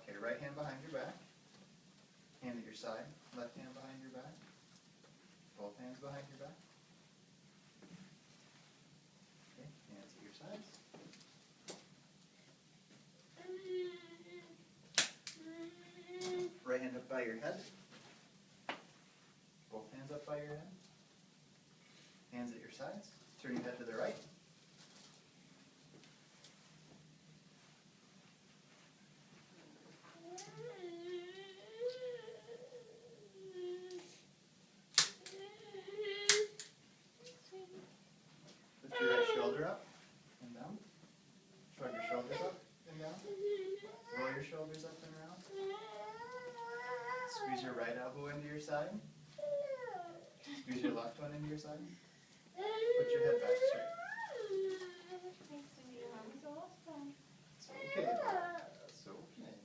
Okay, right hand behind your back. Hand at your side. Left hand behind your back. Both hands behind your back. Okay, hands at your sides. Right hand up by your head. Both hands up by your head. Hands at your sides. Turn your head to the right. Lift your right shoulder up and down. Shrug your shoulders up and down. Roll your shoulders up and around. Squeeze your right elbow into your side. Squeeze your left one into your side. Put your head back straight. It's okay. It's okay.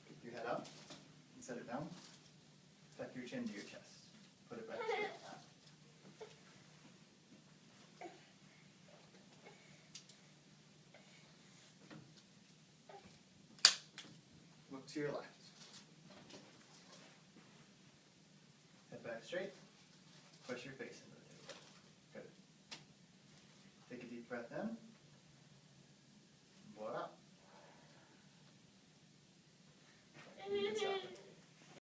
Keep your head up and set it down. Tuck your chin to your chest. Put it back straight. Look to your left. Head back straight. Push your face into the table. Good. Take a deep breath in.